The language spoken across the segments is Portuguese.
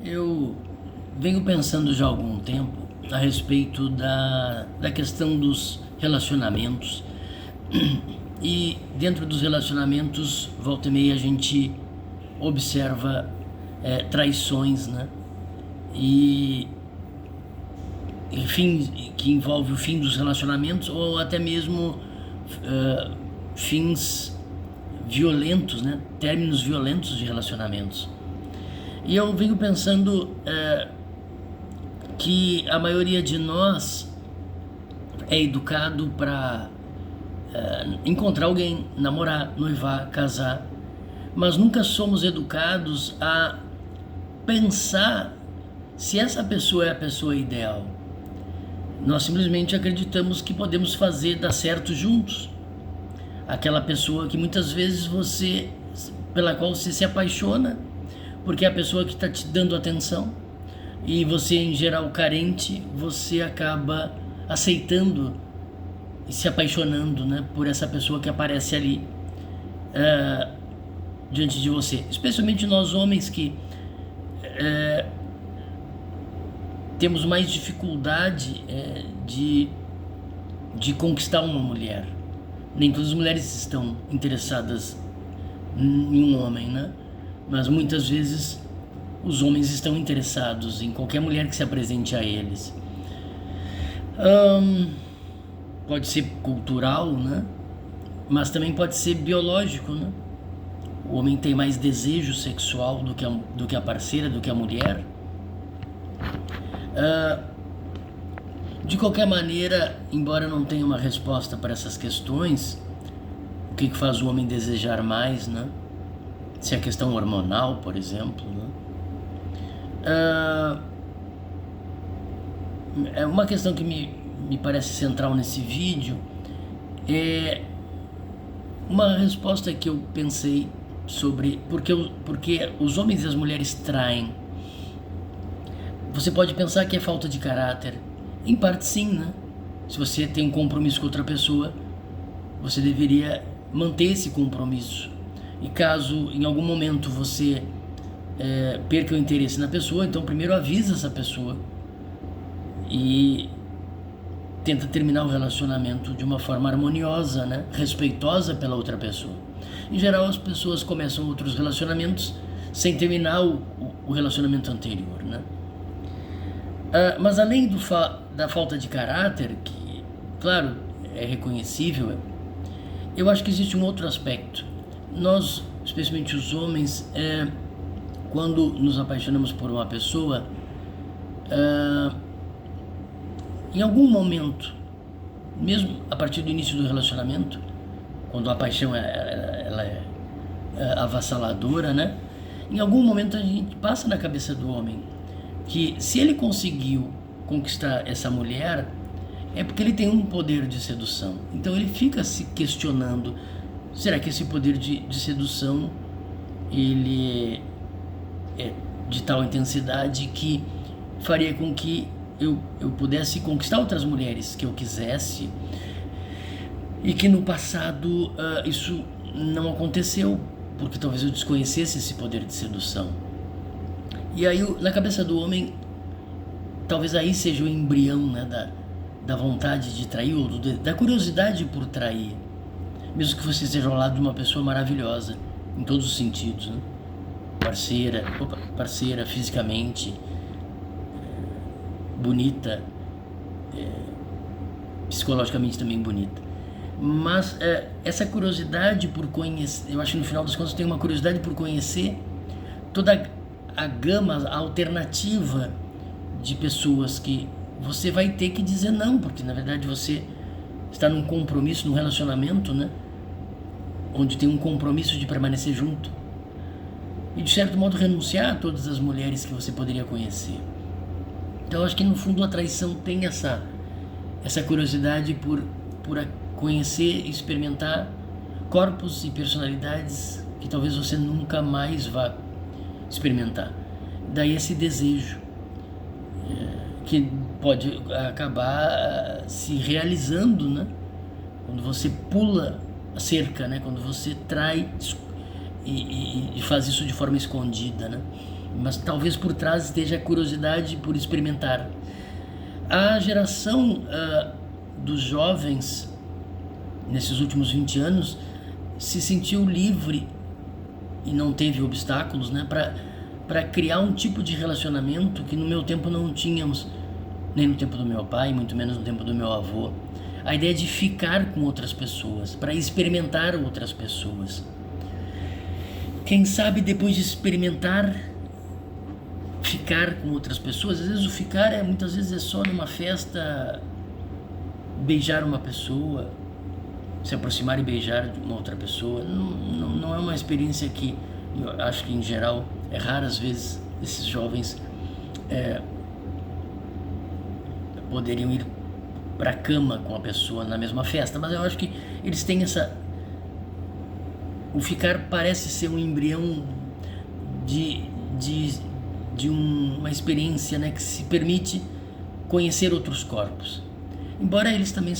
Eu venho pensando já há algum tempo a respeito da questão dos relacionamentos. E dentro dos relacionamentos, volta e meia, a gente observa traições, né? E, enfim, que envolve o fim dos relacionamentos ou até mesmo fins violentos, né? Términos violentos de relacionamentos. E eu venho pensando que a maioria de nós é educado para encontrar alguém, namorar, noivar, casar, mas nunca somos educados a pensar se essa pessoa é a pessoa ideal. Nós simplesmente acreditamos que podemos fazer dar certo juntos. Aquela pessoa que muitas vezes pela qual você se apaixona, porque é a pessoa que está te dando atenção, e você, em geral carente, você acaba aceitando e se apaixonando, né, por essa pessoa que aparece ali diante de você. Especialmente nós homens que temos mais dificuldade de conquistar uma mulher. Nem todas as mulheres estão interessadas em um homem, né? Mas muitas vezes os homens estão interessados em qualquer mulher que se apresente a eles. Pode ser cultural, né? Mas também pode ser biológico, né? O homem tem mais desejo sexual do que a parceira, do que a mulher. De qualquer maneira, embora eu não tenha uma resposta para essas questões, o que faz o homem desejar mais, né? Se é a questão hormonal, por exemplo, né? É uma questão que me parece central nesse vídeo, é uma resposta que eu pensei sobre porque os homens e as mulheres traem. Você pode pensar que é falta de caráter. Em parte sim, né? Se você tem um compromisso com outra pessoa, você deveria manter esse compromisso. E caso em algum momento você perca o interesse na pessoa, então primeiro avisa essa pessoa e tenta terminar o relacionamento de uma forma harmoniosa, né? Respeitosa pela outra pessoa. Em geral, as pessoas começam outros relacionamentos sem terminar o relacionamento anterior, né? Mas além da falta de caráter, que, claro, é reconhecível, eu acho que existe um outro aspecto. Nós, especialmente os homens, quando nos apaixonamos por uma pessoa, em algum momento, mesmo a partir do início do relacionamento, quando a paixão ela é avassaladora, né? Em algum momento a gente passa na cabeça do homem que se ele conseguiu conquistar essa mulher, é porque ele tem um poder de sedução. Então ele fica se questionando, será que esse poder de sedução ele é de tal intensidade que faria com que eu pudesse conquistar outras mulheres que eu quisesse, e que no passado isso não aconteceu, porque talvez eu desconhecesse esse poder de sedução. E aí, na cabeça do homem, talvez aí seja o embrião, né, da vontade de trair, ou da curiosidade por trair. Mesmo que você esteja ao lado de uma pessoa maravilhosa, em todos os sentidos, né? Parceira fisicamente, bonita, psicologicamente também bonita. Mas essa curiosidade por conhecer, eu acho que no final das contas tem uma curiosidade por conhecer toda a gama alternativa de pessoas que você vai ter que dizer não, porque na verdade você está num compromisso, num relacionamento, né, onde tem um compromisso de permanecer junto e de certo modo renunciar a todas as mulheres que você poderia conhecer. Então eu acho que no fundo a traição tem essa curiosidade por conhecer e experimentar corpos e personalidades que talvez você nunca mais vá experimentar. Daí esse desejo que pode acabar se realizando, né? Quando você pula a cerca, né? Quando você trai e faz isso de forma escondida, né? mas talvez por trás esteja a curiosidade por experimentar. A geração dos jovens, nesses últimos 20 anos, se sentiu livre e não teve obstáculos, né, para criar um tipo de relacionamento que no meu tempo não tínhamos, nem no tempo do meu pai, muito menos no tempo do meu avô. A ideia de ficar com outras pessoas, para experimentar outras pessoas. Quem sabe depois de experimentar ficar com outras pessoas, às vezes o ficar muitas vezes é só numa festa, beijar uma pessoa, se aproximar e beijar de uma outra pessoa. Não é uma experiência que eu acho que em geral é rara, às vezes esses jovens poderiam ir para a cama com a pessoa na mesma festa, mas eu acho que eles têm o ficar parece ser um embrião de uma experiência, né, que se permite conhecer outros corpos. Embora eles também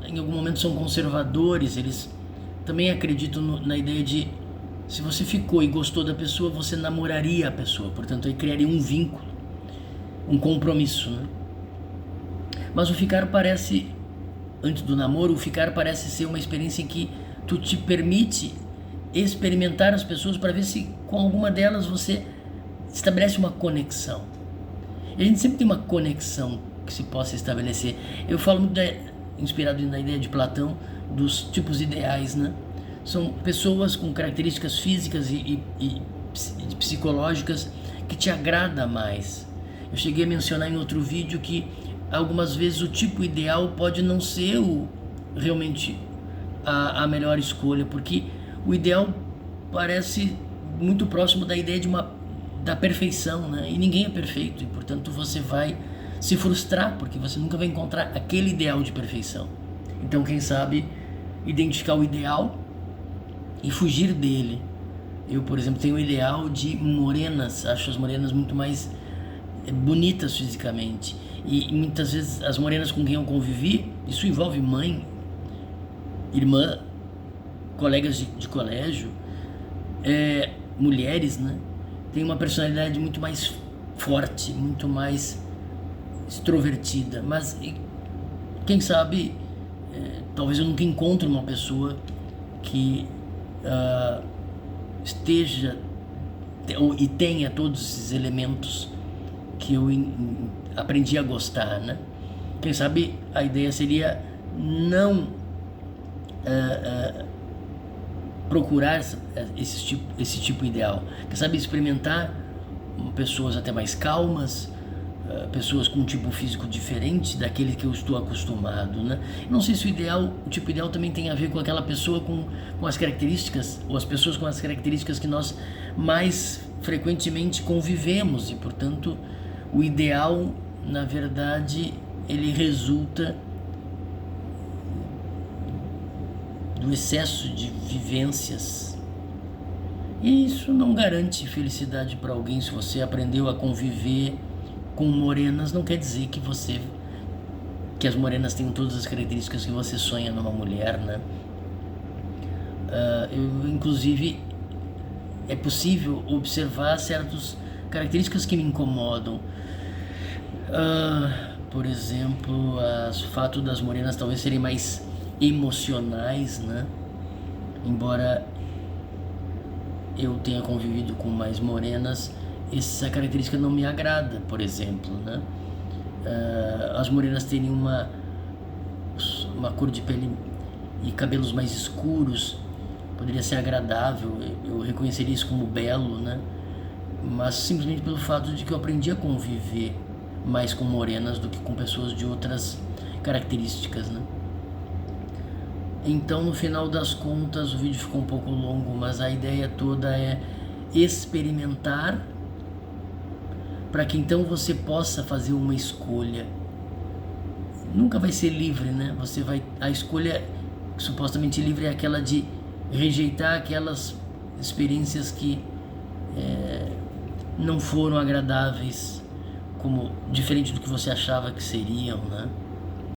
em algum momento são conservadores, eles também acreditam na ideia de, se você ficou e gostou da pessoa, você namoraria a pessoa, portanto aí criaria um vínculo, um compromisso, né? Mas o ficar parece, antes do namoro, o ficar parece ser uma experiência em que tu te permite experimentar as pessoas para ver se com alguma delas você estabelece uma conexão. E a gente sempre tem uma conexão que se possa estabelecer. Eu falo muito inspirado na ideia de Platão, dos tipos ideais, né? São pessoas com características físicas e psicológicas que te agrada mais. Eu cheguei a mencionar em outro vídeo que algumas vezes o tipo ideal pode não ser realmente a melhor escolha, porque o ideal parece muito próximo da ideia da perfeição, né? E ninguém é perfeito, e portanto você vai se frustrar, porque você nunca vai encontrar aquele ideal de perfeição. Então, quem sabe, identificar o ideal e fugir dele. Eu, por exemplo, tenho o ideal de morenas, acho as morenas muito mais bonitas fisicamente, e muitas vezes as morenas com quem eu convivi, isso envolve mãe, irmã, colegas de colégio, mulheres, né? Tem uma personalidade muito mais forte, muito mais extrovertida, mas quem sabe talvez eu nunca encontre uma pessoa que esteja e tenha todos esses elementos que eu aprendi a gostar, né? Quem sabe a ideia seria não procurar esse tipo ideal. Quem sabe experimentar pessoas até mais calmas, pessoas com um tipo físico diferente daquele que eu estou acostumado, né? Não sei se o tipo ideal também tem a ver com aquela pessoa com as características, ou as pessoas com as características que nós mais frequentemente convivemos, e portanto o ideal, na verdade, ele resulta do excesso de vivências. E isso não garante felicidade para alguém. Se você aprendeu a conviver com morenas, não quer dizer que as morenas tenham todas as características que você sonha numa mulher, né? Inclusive, é possível observar certas características que me incomodam. Por exemplo, o fato das morenas talvez serem mais emocionais, né? Embora eu tenha convivido com mais morenas, essa característica não me agrada, por exemplo, né? As morenas terem uma cor de pele e cabelos mais escuros poderia ser agradável, eu reconheceria isso como belo, né? Mas simplesmente pelo fato de que eu aprendi a conviver mais com morenas do que com pessoas de outras características, né? Então, no final das contas, o vídeo ficou um pouco longo, mas a ideia toda é experimentar para que então você possa fazer uma escolha. Nunca vai ser livre, né? A escolha supostamente livre é aquela de rejeitar aquelas experiências que não foram agradáveis, como diferente do que você achava que seriam, né?